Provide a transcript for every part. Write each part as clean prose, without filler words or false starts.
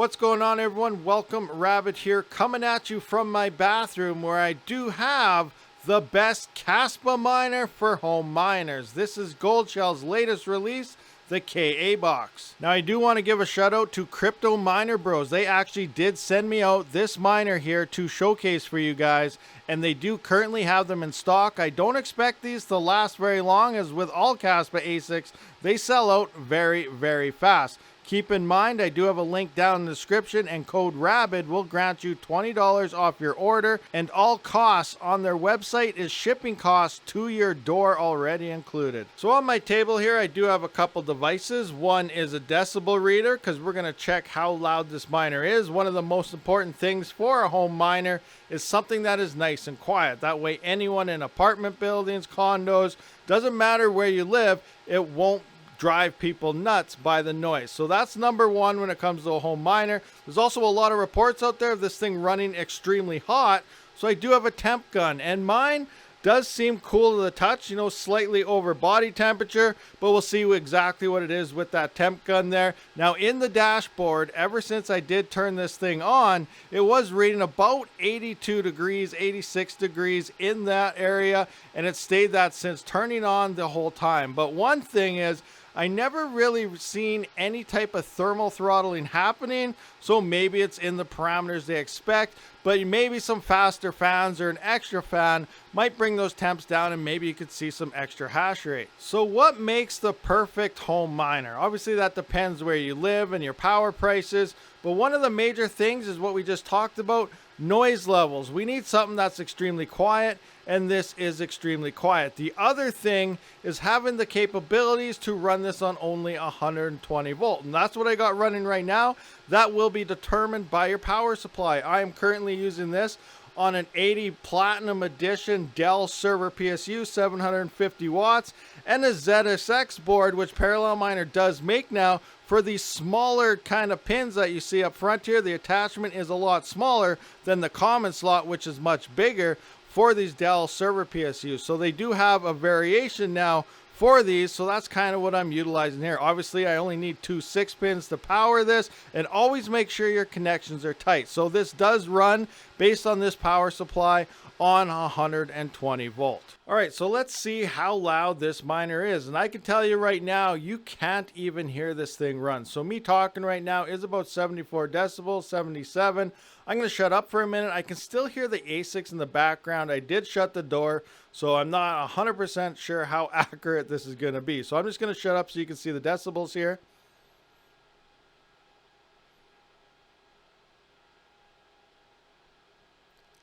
What's going on, everyone? Welcome, Rabid here, coming at you from my bathroom where I do have the best Kaspa miner for home miners. This is Goldshell's latest release, the KA box. Now I do want to give a shout out to Crypto Miner Bros. They actually did send me out this miner here to showcase for you guys, and they do currently have them in stock. I don't expect these to last very long, as with all Kaspa ASICs, they sell out very, very fast. Keep in mind, I do have a link down in the description, and code RABID will grant you $20 off your order, and all costs on their website is shipping costs to your door already included. So on my table here, I do have a couple devices. One is a decibel reader, because we're going to check how loud this miner is. One of the most important things for a home miner is something that is nice and quiet. That way anyone in apartment buildings, condos, doesn't matter where you live, it won't drive people nuts by the noise. So that's number one when it comes to a home miner. There's also a lot of reports out there of this thing running extremely hot. So I do have a temp gun, and mine does seem cool to the touch, you know, slightly over body temperature, but we'll see exactly what it is with that temp gun there. Now in the dashboard, ever since I did turn this thing on, it was reading about 82 degrees, 86 degrees in that area, and it stayed that since turning on the whole time. But one thing is, I never really seen any type of thermal throttling happening, so maybe it's in the parameters they expect, but maybe some faster fans or an extra fan might bring those temps down, and maybe you could see some extra hash rate. So what makes the perfect home miner? Obviously that depends where you live and your power prices, but one of the major things is what we just talked about, noise levels. We need something that's extremely quiet, and this is extremely quiet. The other thing is having the capabilities to run this on only 120 volt, and that's what I got running right now. That will be determined by your power supply. I am currently using this on an 80 Platinum Edition Dell server PSU, 750 watts, and a ZSX board, which Parallel Miner does make now. For these smaller kind of pins that you see up front here, the attachment is a lot smaller than the common slot, which is much bigger for these Dell server PSUs. So they do have a variation now for these, so that's kind of what I'm utilizing here. Obviously I only need two 6 pins to power this, and always make sure your connections are tight. So this does run based on this power supply on 120 volt. All right, so let's see how loud this miner is, and I can tell you right now, you can't even hear this thing run. So me talking right now is about 74 decibels, 77. I'm going to shut up for a minute. I can still hear the ASICs in the background. I did shut the door, so I'm not 100% sure how accurate this is going to be. So I'm just going to shut up so you can see the decibels here.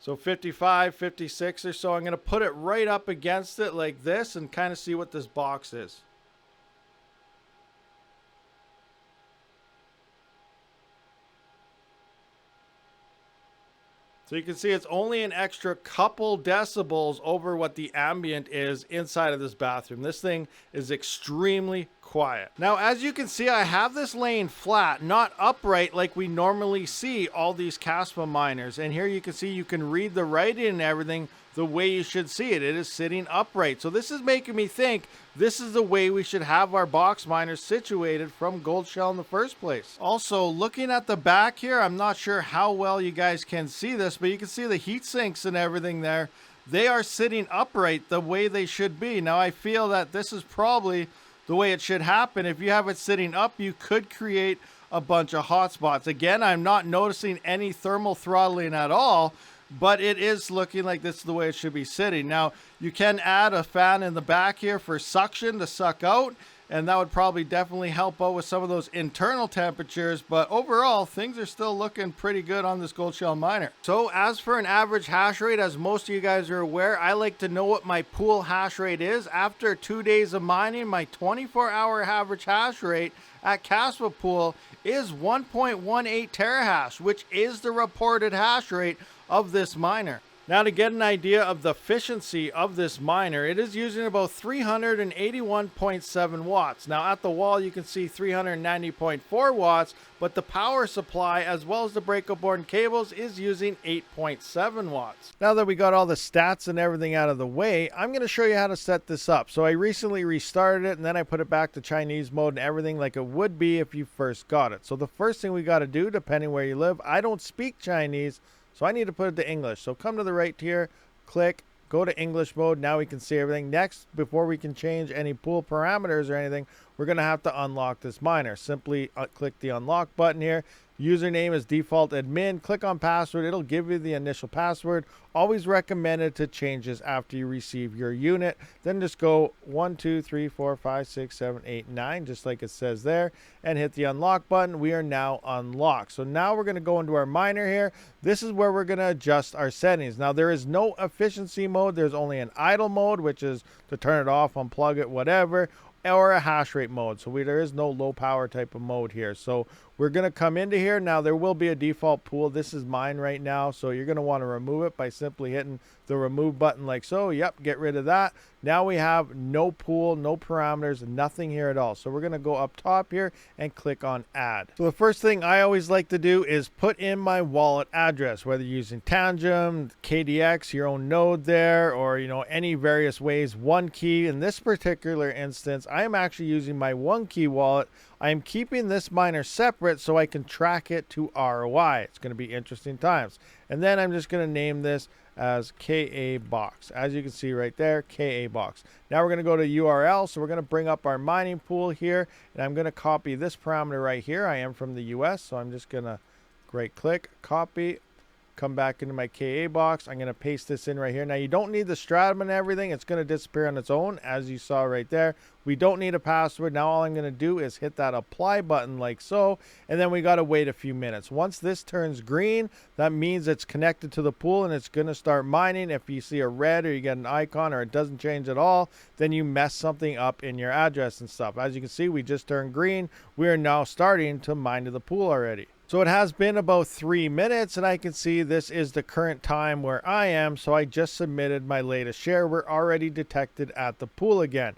So 55, 56 or so. I'm going to put it right up against it like this and kind of see what this box is. So you can see it's only an extra couple decibels over what the ambient is inside of this bathroom. This thing is extremely quiet. Now, as you can see, I have this laying flat, not upright like we normally see all these Kaspa miners. And here you can see you can read the writing and everything the way you should see it. It is sitting upright. So this is making me think this is the way we should have our box miners situated from Goldshell in the first place. Also, looking at the back here, I'm not sure how well you guys can see this, but you can see the heat sinks and everything there. They are sitting upright the way they should be. Now, I feel that this is probably the way it should happen. If you have it sitting up, you could create a bunch of hotspots. Again, I'm not noticing any thermal throttling at all, but it is looking like this is the way it should be sitting. Now, you can add a fan in the back here for suction to suck out, and that would probably definitely help out with some of those internal temperatures, but overall things are still looking pretty good on this Goldshell miner. So as for an average hash rate, as most of you guys are aware, I like to know what my pool hash rate is. After 2 days of mining, my 24-hour average hash rate at Kaspa Pool is 1.18 terahash, which is the reported hash rate of this miner. Now, to get an idea of the efficiency of this miner, it is using about 381.7 watts. Now, at the wall, you can see 390.4 watts, but the power supply, as well as the breakout board and cables, is using 8.7 watts. Now that we got all the stats and everything out of the way, I'm going to show you how to set this up. So I recently restarted it, and then I put it back to Chinese mode and everything like it would be if you first got it. So the first thing we got to do, depending where you live, I don't speak Chinese, so I need to put it to English. So come to the right here, click, go to English mode. Now we can see everything. Next, before we can change any pool parameters or anything, we're going to have to unlock this miner. Simply click the unlock button here. Username is default admin. Click on password. It'll give you the initial password. Always recommended to change this after you receive your unit. Then just go 1, 2, 3, 4, 5, 6, 7, 8, 9, just like it says there, and hit the unlock button. We are now unlocked. So now we're going to go into our miner here. This is where we're going to adjust our settings. Now there is no efficiency mode. There's only an idle mode, which is to turn it off, unplug it, whatever, or a hash rate mode. So there is no low power type of mode here. So we're going to come into here. Now there will be a default pool. This is mine right now. So you're going to want to remove it by simply hitting the remove button like so. Yep, get rid of that. Now we have no pool, no parameters, nothing here at all. So we're going to go up top here and click on add. So the first thing I always like to do is put in my wallet address, whether you're using Tangem, KDX, your own node there, or any various ways. One key. In this particular instance, I am actually using my one key wallet. I am keeping this miner separate so I can track it to ROI. It's going to be interesting times. And then I'm just going to name this as KA box. As you can see right there, KA box. Now we're going to go to URL. So we're going to bring up our mining pool here, and I'm going to copy this parameter right here. I am from the US, so I'm just going to right click, copy, come back into my KA box. I'm going to paste this in right here. Now you don't need the stratum and everything. It's going to disappear on its own, as you saw right there. We don't need a password. Now all I'm going to do is hit that apply button like so, and then we got to wait a few minutes. Once this turns green, that means it's connected to the pool and it's going to start mining. If you see a red or you get an icon or it doesn't change at all, then you mess something up in your address and stuff. As you can see, we just turned green. We are now starting to mine to the pool already. So it has been about 3 minutes, and I can see this is the current time where I am. So I just submitted my latest share. We're already detected at the pool again.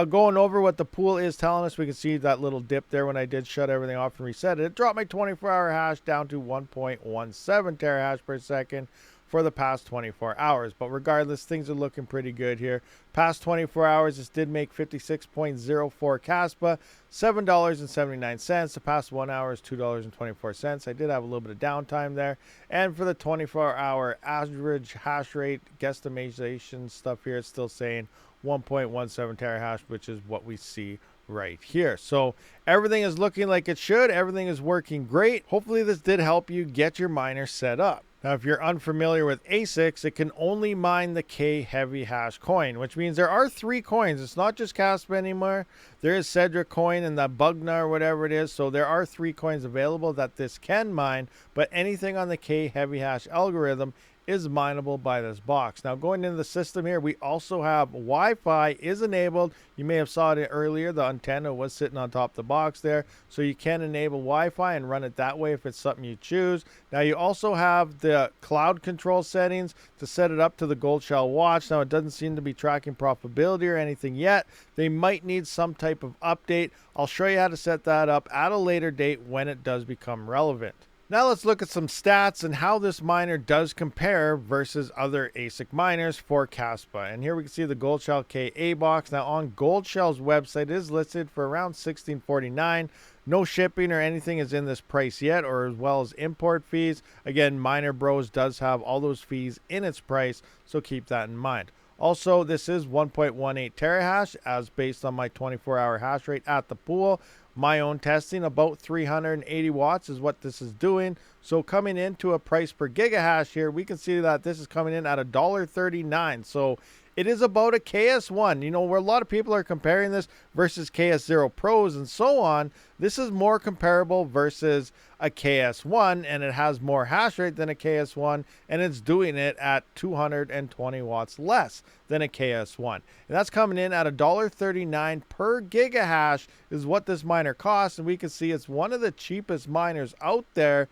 Going over what the pool is telling us, we can see that little dip there when I did shut everything off and reset it. It dropped my 24-hour hash down to 1.17 terahash per second for the past 24 hours. But regardless, things are looking pretty good here. Past 24 hours, this did make 56.04 Kaspa, $7.79. The past 1 hour is $2.24. I did have a little bit of downtime there. And for the 24-hour average hash rate guesstimation stuff here, it's still saying 1.17 terahash, which is what we see right here. So everything is looking like it should. Everything is working great. Hopefully this did help you get your miner set up. Now, if you're unfamiliar with ASICs, it can only mine the K heavy hash coin, which means there are 3 coins. It's not just Kaspa anymore. There is Cedric coin and the Bugna or whatever it is. So there are 3 coins available that this can mine, but anything on the K heavy hash algorithm is mineable by this box. Now going into the system here, we also have Wi-Fi is enabled. You may have saw it earlier. The antenna was sitting on top of the box there. So you can enable Wi-Fi and run it that way if it's something you choose. Now you also have the cloud control settings to set it up to the Goldshell watch. Now it doesn't seem to be tracking profitability or anything yet. They might need some type of update. I'll show you how to set that up at a later date when it does become relevant. Now let's look at some stats and how this miner does compare versus other ASIC miners for Kaspa. And here we can see the Goldshell KA box. Now on Goldshell's website, it is listed for around $16.49. No shipping or anything is in this price yet, or as well as import fees. Again, Miner Bros does have all those fees in its price, so keep that in mind. Also, this is 1.18 terahash as based on my 24-hour hash rate at the pool. My own testing, about 380 watts is what this is doing. So coming into a price per gigahash here, we can see that this is coming in at $1.39. So it is about a KS1, where a lot of people are comparing this versus KS0 Pros and so on. This is more comparable versus a KS1, and it has more hash rate than a KS1, and it's doing it at 220 watts less than a KS1. And that's coming in at $1.39 per gigahash is what this miner costs, and we can see it's one of the cheapest miners out there.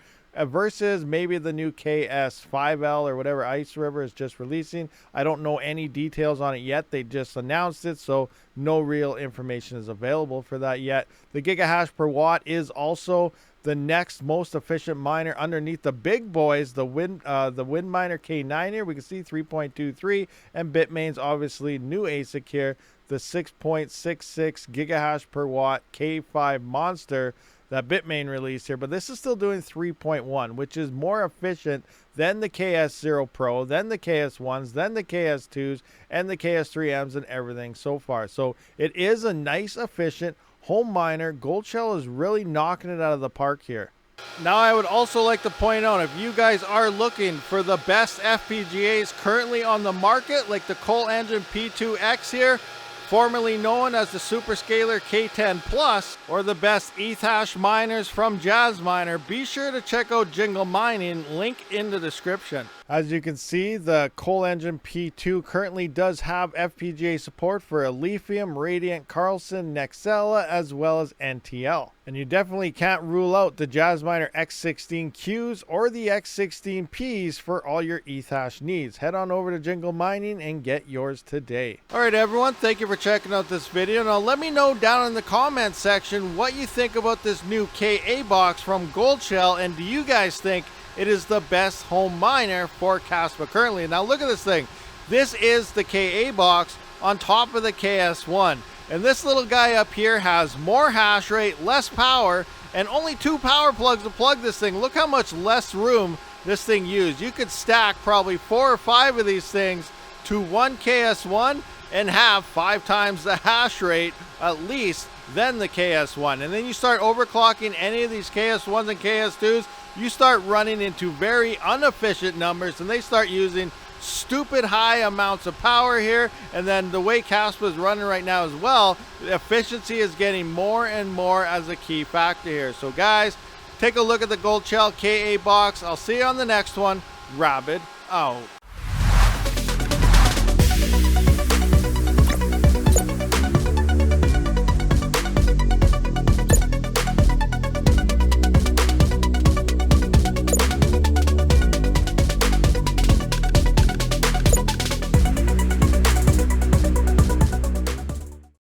versus maybe the new KS5L or whatever Ice River is just releasing. I don't know any details on it yet. They just announced it, so no real information is available for that yet. The gigahash per watt is also the next most efficient miner underneath the big boys, the Windminer K9 here. We can see 3.23, and Bitmain's obviously new ASIC here, the 6.66 gigahash per watt K5 monster that Bitmain released here. But this is still doing 3.1, which is more efficient than the KS0 Pro, then the KS1s, then the KS2s, and the KS3Ms and everything so far. So it is a nice, efficient home miner. Goldshell is really knocking it out of the park here. Now, I would also like to point out, if you guys are looking for the best FPGAs currently on the market, like the ColeEngine P2X here, formerly known as the Superscalar K10 Plus, or the best ETH miners from Jazzminer, be sure to check out Jingle Mining, link in the description. As you can see, the ColeEngine P2 currently does have FPGA support for a Lithium, Radiant, Carlson, Nexella, as well as NTL. And you definitely can't rule out the Jazzminer X16Qs or the X16Ps for all your ETH needs. Head on over to Jingle Mining and get yours today. Alright everyone, thank you for checking out this video. Now let me know down in the comments section what you think about this new KA box from Goldshell, and do you guys think it is the best home miner for Kaspa currently? Now look at this thing. This is the KA box on top of the KS1. And this little guy up here has more hash rate, less power, and only 2 power plugs to plug this thing. Look how much less room this thing used. You could stack probably 4 or 5 of these things to one KS1 and have 5 times the hash rate at least than the KS1. And then you start overclocking any of these KS1s and KS2s, you start running into very inefficient numbers, and they start using stupid high amounts of power here. And then the way Kaspa is running right now as well, the efficiency is getting more and more as a key factor here. So guys, take a look at the Goldshell KA box. I'll see you on the next one. Rabid out.